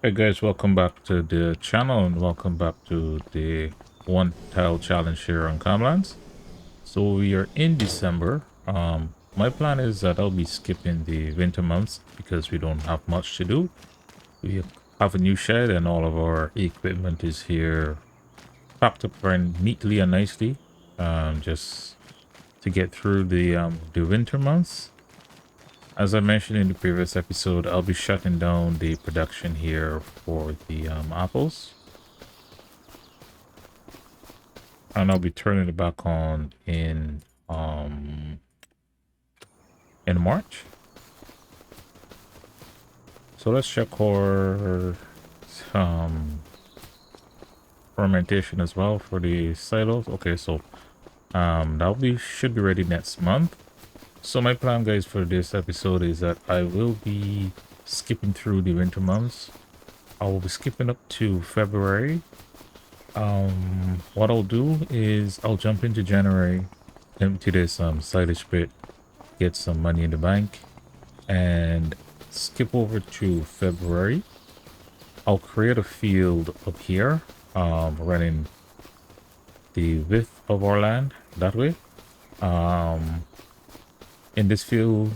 Hey guys, welcome back to the channel and welcome back to the one tile challenge here on Comlands. So we are in December. My plan is that I'll be skipping the winter months because we don't have much to do. We have a new shed and all of our equipment is here packed up very neatly and nicely, just to get through the winter months. As I mentioned in the previous episode, I'll be shutting down the production here for the apples, and I'll be turning it back on in March. So let's check our um, fermentation as well for the silos. Okay, so should be ready next month. So my plan, guys, for this episode is that I will be skipping through the winter months. I will be skipping up to February. What I'll do is I'll jump into January, empty this silage pit, get some money in the bank, and skip over to February. I'll create a field up here, running the width of our land that way. In this field,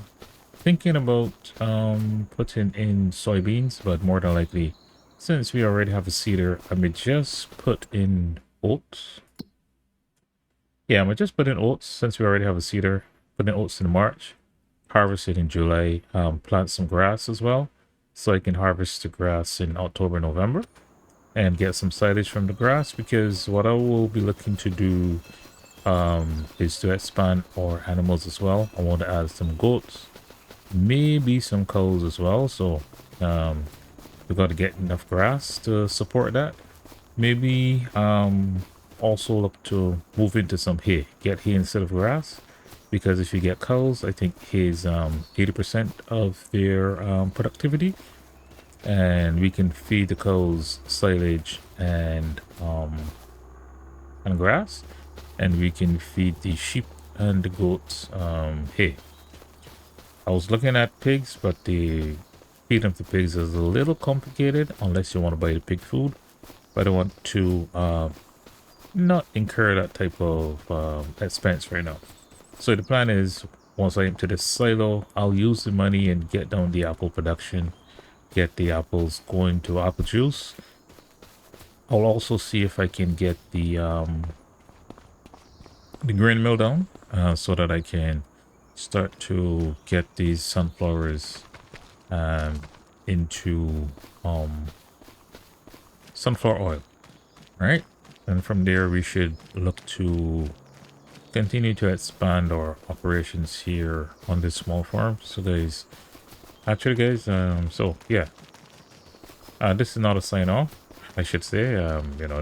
thinking about putting in soybeans, but more than likely, since we already have a seeder, I may just put in oats. Yeah, I'm gonna just put in oats since we already have a seeder. Put in oats in March, harvest it in July, plant some grass as well, so I can harvest the grass in October, November, and get some silage from the grass. Because what I will be looking to do is to expand our animals as well. I want to add some goats, maybe some cows as well. So we got to get enough grass to support that. Maybe also look to move into some hay, get hay instead of grass, because if you get cows, I think hay is 80% of their productivity, and we can feed the cows silage and grass, and we can feed the sheep and the goats hay. I was looking at pigs, but the feeding of the pigs is a little complicated unless you want to buy the pig food. But I want to not incur that type of expense right now. So the plan is, once I empty this silo, I'll use the money and get down the apple production, get the apples going to apple juice. I'll also see if I can get the grain mill down, so that I can start to get these sunflowers into sunflower oil, right? And from there we should look to continue to expand our operations here on this small farm. So guys, so yeah, this is not a sign off, I should say.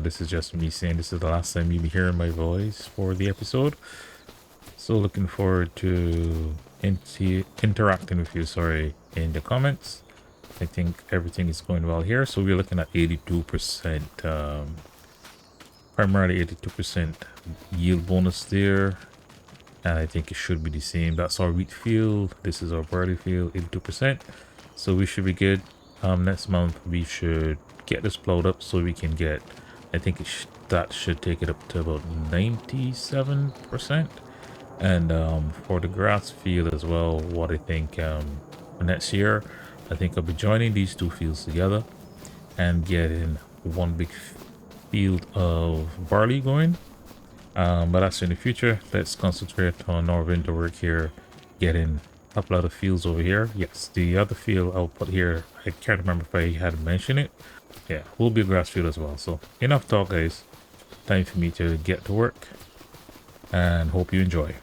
This is just me saying this is the last time you'll be hearing my voice for the episode. So looking forward to interacting with you, sorry, in the comments. I think everything is going well here. So we're looking at 82%, primarily 82% yield bonus there. And I think it should be the same. That's our wheat field. This is our barley field, 82%. So we should be good. Next month we should get this plowed up so we can get, I think that should take it up to about 97%. And for the grass field as well, what I think next year, I think I'll be joining these two fields together and getting one big field of barley going. But that's in the future. Let's concentrate on our winter work here, getting a lot of fields over here. Yes, the other field I'll put here, I can't remember if I had mentioned it. Yeah, will be a grass field as well. So enough talk, guys. Time for me to get to work, and hope you enjoy.